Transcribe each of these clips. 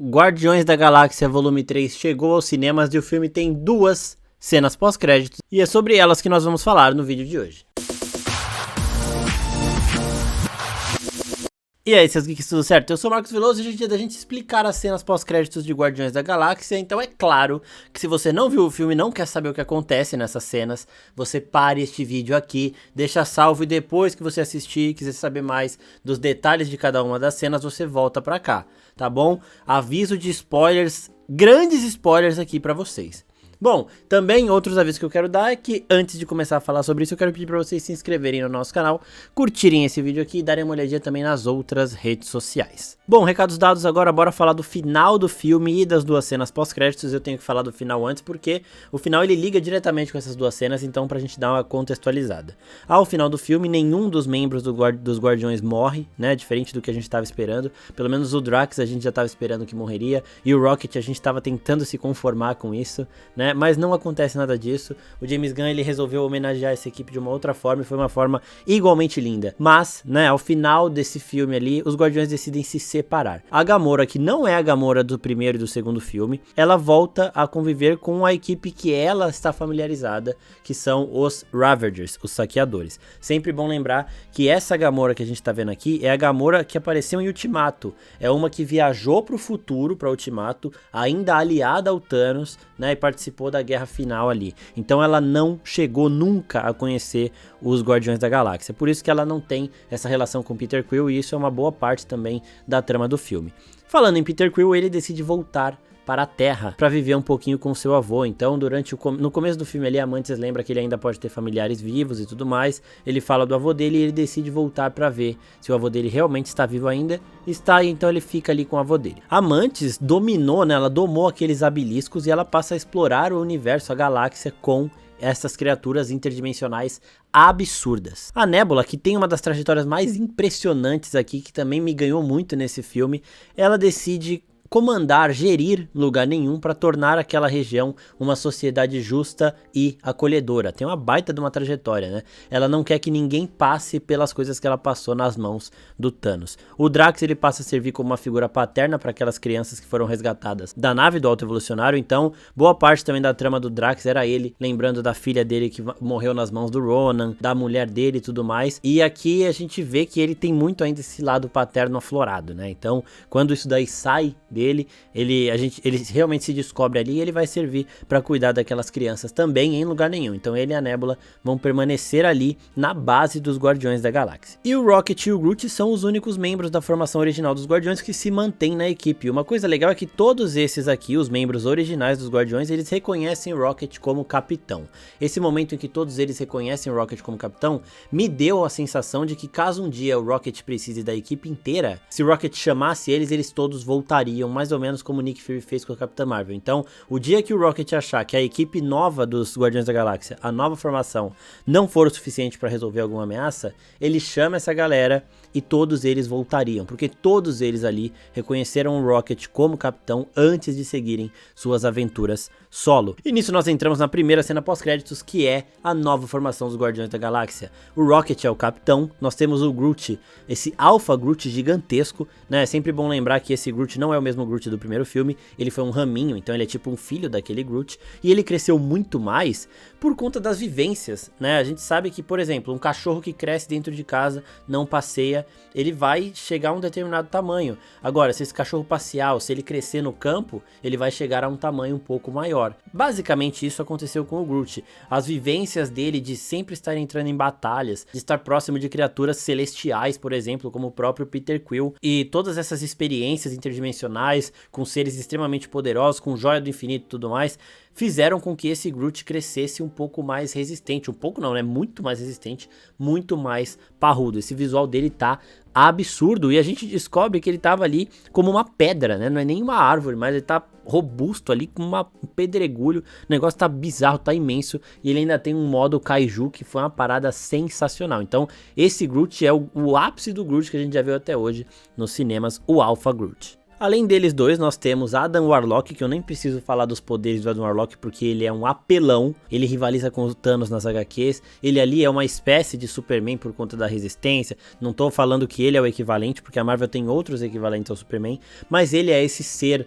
Guardiões da Galáxia Volume 3 chegou aos cinemas e o filme tem 2 cenas pós-créditos e é sobre elas que nós vamos falar no vídeo de hoje. E aí, seus geeks, tudo certo? Eu sou o Marcos Veloso e hoje é dia da gente explicar as cenas pós-créditos de Guardiões da Galáxia. Então é claro que se você não viu o filme e não quer saber o que acontece nessas cenas, você pare este vídeo aqui, deixa salvo e depois que você assistir e quiser saber mais dos detalhes de cada uma das cenas, você volta pra cá, tá bom? Aviso de spoilers, grandes spoilers aqui pra vocês. Bom, também outros avisos que eu quero dar é que antes de começar a falar sobre isso, eu quero pedir para vocês se inscreverem no nosso canal, curtirem esse vídeo aqui e darem uma olhadinha também nas outras redes sociais. Bom, recados dados, agora bora falar do final do filme e das 2 cenas pós-créditos. Eu tenho que falar do final antes porque o final ele liga diretamente com essas 2 cenas, então pra gente dar uma contextualizada. Ao final do filme, nenhum dos membros dos Guardiões morre, né, diferente do que a gente tava esperando. Pelo menos o Drax a gente já tava esperando que morreria e o Rocket a gente tava tentando se conformar com isso, né. Mas não acontece nada disso. O James Gunn ele resolveu homenagear essa equipe de uma outra forma e foi uma forma igualmente linda. Mas, né, ao final desse filme ali, os Guardiões decidem se separar. A Gamora, que não é a Gamora do primeiro e do segundo filme, ela volta a conviver com a equipe que ela está familiarizada, que são os Ravagers, os saqueadores. Sempre bom lembrar que essa Gamora que a gente está vendo aqui é a Gamora que apareceu em Ultimato. É uma que viajou para o futuro, para Ultimato, ainda aliada ao Thanos, né, e participou da guerra final ali. Então ela não chegou nunca a conhecer os Guardiões da Galáxia. Por isso que ela não tem essa relação com Peter Quill e isso é uma boa parte também da trama do filme. Falando em Peter Quill, ele decide voltar para a Terra para viver um pouquinho com seu avô. Então no começo do filme ali, a Mantis lembra que ele ainda pode ter familiares vivos e tudo mais. Ele fala do avô dele e ele decide voltar para ver se o avô dele realmente está vivo ainda. Está, e então ele fica ali com o avô dele. A Mantis dominou, né? Ela domou aqueles abiliscos e ela passa a explorar o universo, a galáxia com essas criaturas interdimensionais absurdas. A Nebula, que tem uma das trajetórias mais impressionantes aqui, que também me ganhou muito nesse filme, ela decide comandar, gerir lugar nenhum para tornar aquela região uma sociedade justa e acolhedora. Tem uma baita de uma trajetória, né? Ela não quer que ninguém passe pelas coisas que ela passou nas mãos do Thanos. O Drax ele passa a servir como uma figura paterna para aquelas crianças que foram resgatadas da nave do Alto Evolucionário, então boa parte também da trama do Drax era ele, lembrando da filha dele que morreu nas mãos do Ronan, da mulher dele e tudo mais. E aqui a gente vê que ele tem muito ainda esse lado paterno aflorado, né? Então, quando isso daí sai dele, ele realmente se descobre ali e ele vai servir para cuidar daquelas crianças também em lugar nenhum. Então ele e a Nebula vão permanecer ali na base dos Guardiões da Galáxia. E o Rocket e o Groot são os únicos membros da formação original dos Guardiões que se mantêm na equipe. Uma coisa legal é que todos esses aqui, os membros originais dos Guardiões, eles reconhecem o Rocket como capitão. Esse momento em que todos eles reconhecem o Rocket como capitão, me deu a sensação de que caso um dia o Rocket precise da equipe inteira, se o Rocket chamasse eles todos voltariam, mais ou menos como o Nick Fury fez com a Capitã Marvel. Então, o dia que o Rocket achar que a equipe nova dos Guardiões da Galáxia, a nova formação, não for o suficiente para resolver alguma ameaça, ele chama essa galera e todos eles voltariam, porque todos eles ali reconheceram o Rocket como capitão antes de seguirem suas aventuras solo. E nisso nós entramos na primeira cena pós-créditos, que é a nova formação dos Guardiões da Galáxia. O Rocket é o capitão, nós temos o Groot, esse Alpha Groot gigantesco, né? É sempre bom lembrar que esse Groot não é o mesmo Groot do primeiro filme, ele foi um raminho, então ele é tipo um filho daquele Groot, e ele cresceu muito mais por conta das vivências, né? A gente sabe que, por exemplo, um cachorro que cresce dentro de casa, não passeia, ele vai chegar a um determinado tamanho. Agora, se esse cachorro passear, ou se ele crescer no campo, ele vai chegar a um tamanho um pouco maior. Basicamente isso aconteceu com o Groot. As vivências dele de sempre estar entrando em batalhas, de estar próximo de criaturas celestiais, por exemplo, como o próprio Peter Quill, e todas essas experiências interdimensionais, com seres extremamente poderosos, com joia do infinito e tudo mais, fizeram com que esse Groot crescesse um pouco mais resistente, um pouco não, né, muito mais resistente, muito mais parrudo. Esse visual dele tá absurdo e a gente descobre que ele tava ali como uma pedra, né, não é nem uma árvore, mas ele tá robusto ali com um pedregulho, o negócio tá bizarro, tá imenso e ele ainda tem um modo Kaiju que foi uma parada sensacional. Então esse Groot é o ápice do Groot que a gente já viu até hoje nos cinemas, o Alpha Groot. Além deles dois, nós temos Adam Warlock, que eu nem preciso falar dos poderes do Adam Warlock, porque ele é um apelão, ele rivaliza com o Thanos nas HQs, ele ali é uma espécie de Superman por conta da resistência, não tô falando que ele é o equivalente, porque a Marvel tem outros equivalentes ao Superman, mas ele é esse ser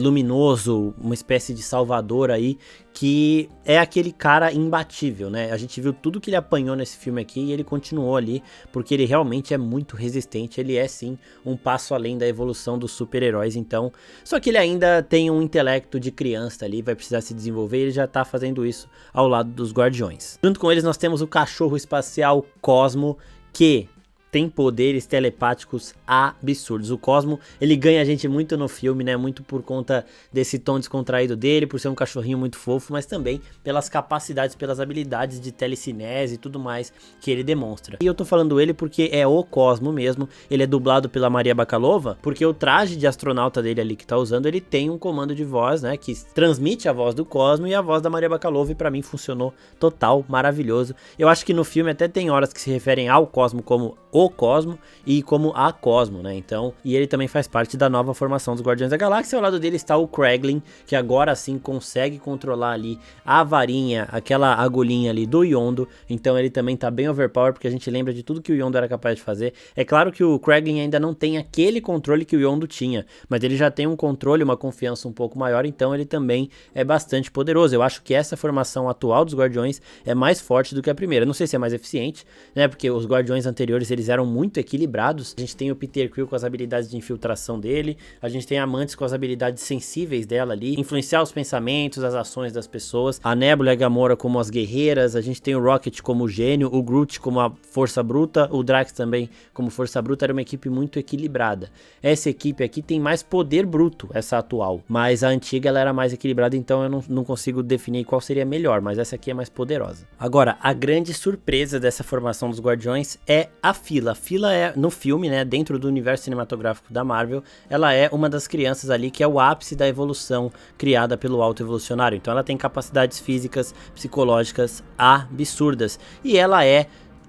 luminoso, uma espécie de salvador aí, que é aquele cara imbatível, né? A gente viu tudo que ele apanhou nesse filme aqui e ele continuou ali, porque ele realmente é muito resistente, ele é sim um passo além da evolução dos super-heróis, então, só que ele ainda tem um intelecto de criança ali, vai precisar se desenvolver e ele já tá fazendo isso ao lado dos Guardiões. Junto com eles nós temos o cachorro espacial Cosmo, que tem poderes telepáticos absurdos. O Cosmo, ele ganha a gente muito no filme, né? Muito por conta desse tom descontraído dele, por ser um cachorrinho muito fofo, mas também pelas capacidades, pelas habilidades de telecinese e tudo mais que ele demonstra. E eu tô falando ele porque é o Cosmo mesmo, ele é dublado pela Maria Bakalova, porque o traje de astronauta dele ali que tá usando, ele tem um comando de voz, né? Que transmite a voz do Cosmo e a voz da Maria Bakalova, e pra mim funcionou total, maravilhoso. Eu acho que no filme até tem horas que se referem ao Cosmo como o Cosmo e como a Cosmo, né? Então, e ele também faz parte da nova formação dos Guardiões da Galáxia. Ao lado dele está o Kraglin, que agora sim consegue controlar ali a varinha, aquela agulhinha ali do Yondo. Então ele também tá bem overpowered, porque a gente lembra de tudo que o Yondo era capaz de fazer. É claro que o Kraglin ainda não tem aquele controle que o Yondo tinha, mas ele já tem um controle, uma confiança um pouco maior, então ele também é bastante poderoso. Eu acho que essa formação atual dos Guardiões é mais forte do que a primeira. Não sei se é mais eficiente, né? Porque os Guardiões anteriores, eles eram muito equilibrados. A gente tem o Peter Quill com as habilidades de infiltração dele, a gente tem a Mantis com as habilidades sensíveis dela ali, influenciar os pensamentos, as ações das pessoas, a Nebula e a Gamora como as guerreiras, a gente tem o Rocket como o gênio, o Groot como a força bruta, o Drax também como força bruta. Era uma equipe muito equilibrada. Essa equipe aqui tem mais poder bruto, essa atual, mas a antiga ela era mais equilibrada, então eu não consigo definir qual seria melhor, mas essa aqui é mais poderosa. Agora, a grande surpresa dessa formação dos Guardiões é a Fila. A Fila é, no filme, né, dentro do universo cinematográfico da Marvel, ela é uma das crianças ali que é o ápice da evolução criada pelo Alto Evolucionário. Então ela tem capacidades físicas, psicológicas absurdas. E ela é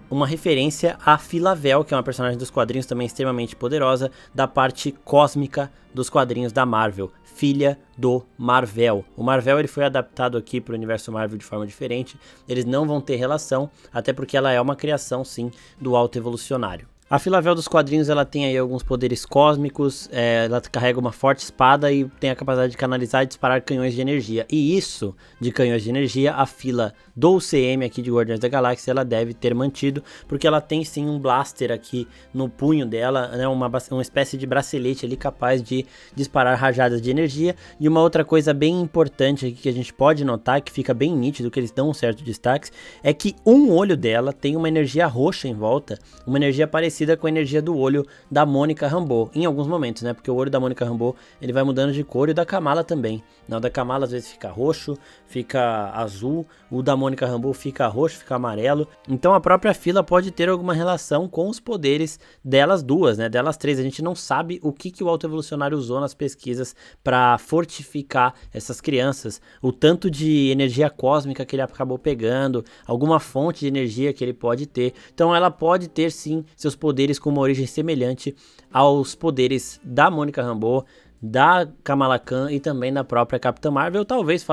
uma referência a Phyla-Vell, que é uma personagem dos quadrinhos também extremamente poderosa, da parte cósmica dos quadrinhos da Marvel, filha do Mar-Vell. O Mar-Vell ele foi adaptado aqui para o universo Marvel de forma diferente, eles não vão ter relação, até porque ela é uma criação sim do Alto Evolucionário. A Phyla-Vell dos quadrinhos ela tem aí alguns poderes cósmicos, ela carrega uma forte espada e tem a capacidade de canalizar e disparar canhões de energia. E isso de canhões de energia, a Fila do UCM aqui de Guardiões da Galáxia, ela deve ter mantido, porque ela tem sim um blaster aqui no punho dela, né, uma espécie de bracelete ali capaz de disparar rajadas de energia. E uma outra coisa bem importante aqui que a gente pode notar, que fica bem nítido, que eles dão um certo destaque, é que um olho dela tem uma energia roxa em volta, uma energia parecida com a energia do olho da Monica Rambeau, em alguns momentos, né, porque o olho da Monica Rambeau, ele vai mudando de cor, e o da Kamala também. O da Kamala às vezes fica roxo, fica azul, o da Monica Rambeau fica roxo, fica amarelo. Então a própria Fila pode ter alguma relação com os poderes delas duas, né, delas três. A gente não sabe o que o Alto Evolucionário usou nas pesquisas para fortificar essas crianças, o tanto de energia cósmica que ele acabou pegando, alguma fonte de energia que ele pode ter. Então ela pode ter sim seus poderes com uma origem semelhante aos poderes da Monica Rambeau, da Kamala Khan e também da própria Capitã Marvel. Talvez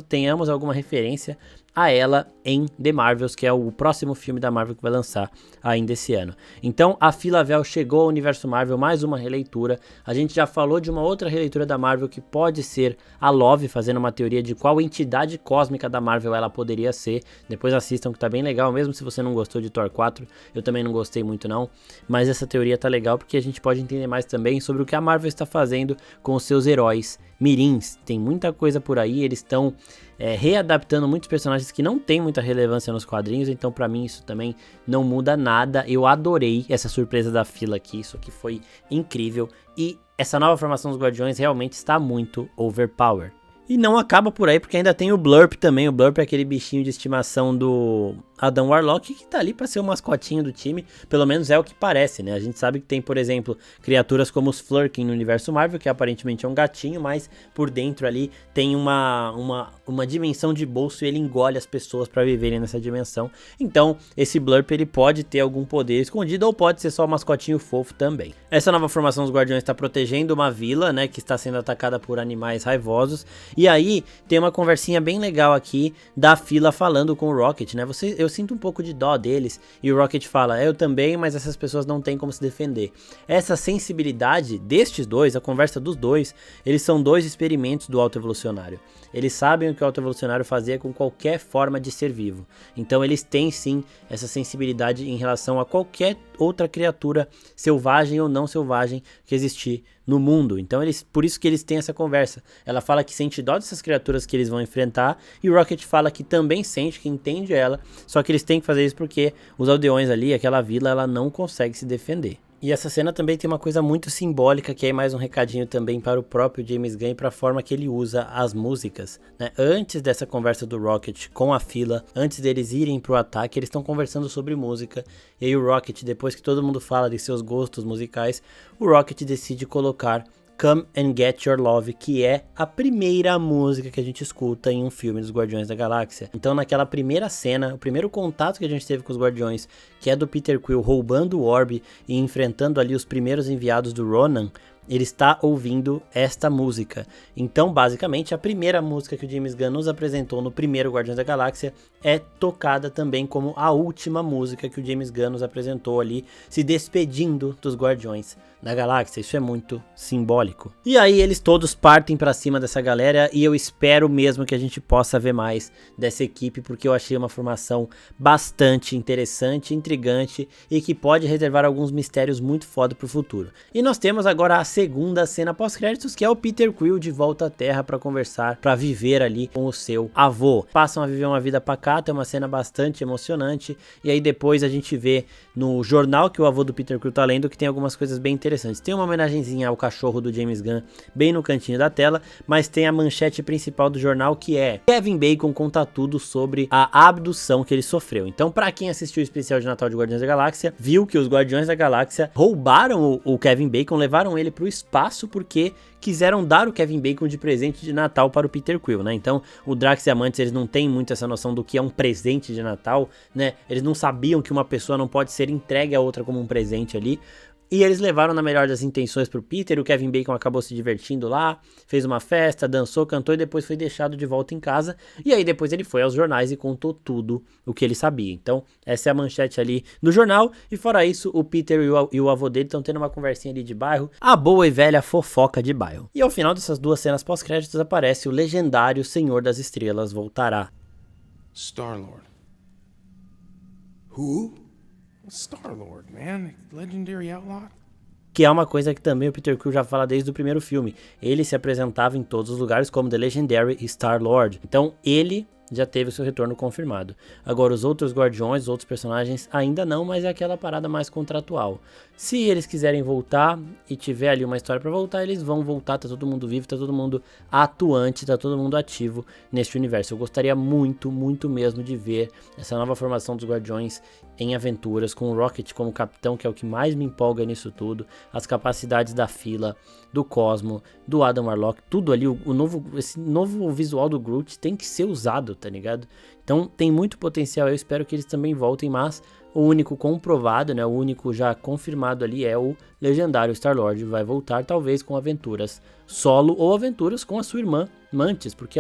tenhamos alguma referência a ela em The Marvels, que é o próximo filme da Marvel que vai lançar ainda esse ano. Então a Phyla-Vell chegou ao universo Marvel, mais uma releitura. A gente já falou de uma outra releitura da Marvel que pode ser a Love, fazendo uma teoria de qual entidade cósmica da Marvel ela poderia ser. Depois assistam, que tá bem legal, mesmo se você não gostou de Thor 4, eu também não gostei muito não, mas essa teoria tá legal porque a gente pode entender mais também sobre o que a Marvel está fazendo com os seus heróis mirins. Tem muita coisa por aí, eles estão readaptando muitos personagens que não tem muita relevância nos quadrinhos, então pra mim isso também não muda nada. Eu adorei essa surpresa da Fila aqui, isso aqui foi incrível, e essa nova formação dos Guardiões realmente está muito overpowered. E não acaba por aí, porque ainda tem o Blurp também. O Blurp é aquele bichinho de estimação do Adam Warlock, que tá ali pra ser o mascotinho do time. Pelo menos é o que parece, né? A gente sabe que tem, por exemplo, criaturas como os Flurkin no universo Marvel, que aparentemente é um gatinho, mas por dentro ali tem uma dimensão de bolso e ele engole as pessoas pra viverem nessa dimensão. Então, esse Blurp, ele pode ter algum poder escondido ou pode ser só um mascotinho fofo também. Essa nova formação dos Guardiões tá protegendo uma vila, né, que está sendo atacada por animais raivosos. E aí, tem uma conversinha bem legal aqui da Fila falando com o Rocket, né? Eu sinto um pouco de dó deles. E o Rocket fala, eu também, mas essas pessoas não têm como se defender. Essa sensibilidade destes dois, a conversa dos dois, eles são dois experimentos do autoevolucionário. Eles sabem o que o autoevolucionário fazia com qualquer forma de ser vivo. Então eles têm sim essa sensibilidade em relação a qualquer outra criatura, selvagem ou não selvagem, que existir no mundo. Então por isso que eles têm essa conversa. Ela fala que sente dó dessas criaturas que eles vão enfrentar, e o Rocket fala que também sente, que entende ela, só que eles têm que fazer isso porque os aldeões ali, aquela vila, ela não consegue se defender. E essa cena também tem uma coisa muito simbólica, que é mais um recadinho também para o próprio James Gunn e para a forma que ele usa as músicas, né? Antes dessa conversa do Rocket com a Fila, antes deles irem pro ataque, eles estão conversando sobre música. E aí o Rocket, depois que todo mundo fala de seus gostos musicais, o Rocket decide colocar Come and Get Your Love, que é a primeira música que a gente escuta em um filme dos Guardiões da Galáxia. Então naquela primeira cena, o primeiro contato que a gente teve com os Guardiões, que é do Peter Quill roubando o Orb e enfrentando ali os primeiros enviados do Ronan, ele está ouvindo esta música. Então, basicamente, a primeira música que o James Gunn nos apresentou no primeiro Guardiões da Galáxia é tocada também como a última música que o James Gunn nos apresentou ali, se despedindo dos Guardiões da Galáxia. Isso é muito simbólico. E aí eles todos partem pra cima dessa galera, e eu espero mesmo que a gente possa ver mais dessa equipe, porque eu achei uma formação bastante interessante, intrigante, e que pode reservar alguns mistérios muito foda pro futuro. E nós temos agora a segunda cena pós-créditos, que é o Peter Quill de volta à Terra para conversar, para viver ali com o seu avô. Passam a viver uma vida pacata, é uma cena bastante emocionante, e aí depois a gente vê no jornal que o avô do Peter Quill tá lendo que tem algumas coisas bem interessantes. Tem uma homenagenzinha ao cachorro do James Gunn bem no cantinho da tela, mas tem a manchete principal do jornal, que é: Kevin Bacon conta tudo sobre a abdução que ele sofreu. Então, para quem assistiu o especial de Natal de Guardiões da Galáxia, viu que os Guardiões da Galáxia roubaram o Kevin Bacon, levaram ele pro espaço porque quiseram dar o Kevin Bacon de presente de Natal para o Peter Quill, né? Então, o Drax e a Mantis, eles não têm muito essa noção do que é um presente de Natal, né? Eles não sabiam que uma pessoa não pode ser entregue a outra como um presente ali. E eles levaram na melhor das intenções pro Peter, o Kevin Bacon acabou se divertindo lá, fez uma festa, dançou, cantou e depois foi deixado de volta em casa. E aí depois ele foi aos jornais e contou tudo o que ele sabia. Então essa é a manchete ali do jornal. E fora isso, o Peter e o avô dele estão tendo uma conversinha ali de bairro, a boa e velha fofoca de bairro. E ao final dessas duas cenas pós-créditos aparece o legendário Senhor das Estrelas voltará. Star-Lord. Who? Star-Lord, man. Legendary outlaw. Que é uma coisa que também o Peter Quill já fala desde o primeiro filme. Ele se apresentava em todos os lugares como The Legendary Star-Lord. Então ele já teve o seu retorno confirmado. Agora os outros Guardiões, os outros personagens ainda não, mas é aquela parada mais contratual. Se eles quiserem voltar e tiver ali uma história pra voltar, eles vão voltar, tá todo mundo vivo, tá todo mundo atuante, tá todo mundo ativo neste universo. Eu gostaria muito, muito mesmo de ver essa nova formação dos Guardiões em aventuras, com o Rocket como capitão, que é o que mais me empolga nisso tudo, as capacidades da Fila, do Cosmo, do Adam Warlock, tudo ali, esse novo visual do Groot tem que ser usado, tá ligado? Então tem muito potencial, eu espero que eles também voltem, mas o único comprovado, né, o único já confirmado ali é o legendário Star-Lord. Vai voltar talvez com aventuras solo ou aventuras com a sua irmã Mantis, porque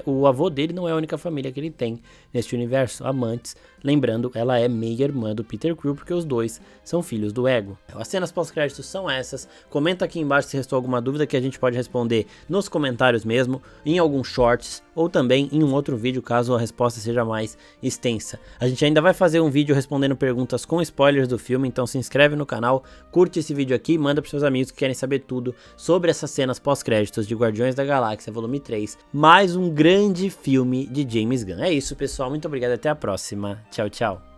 o avô dele não é a única família que ele tem neste universo. A Mantis, lembrando, ela é meia-irmã do Peter Quill, porque os dois são filhos do Ego. As cenas pós-créditos são essas. Comenta aqui embaixo se restou alguma dúvida, que a gente pode responder nos comentários mesmo, em alguns shorts, ou também em um outro vídeo, caso a resposta seja mais extensa. A gente ainda vai fazer um vídeo respondendo perguntas com spoilers do filme, então se inscreve no canal, curte esse vídeo aqui, manda para seus amigos que querem saber tudo sobre essas cenas pós-créditos de Guardiões da Galáxia Volume 3, mais um grande filme de James Gunn. É isso, pessoal, muito obrigado, até a próxima, tchau, tchau.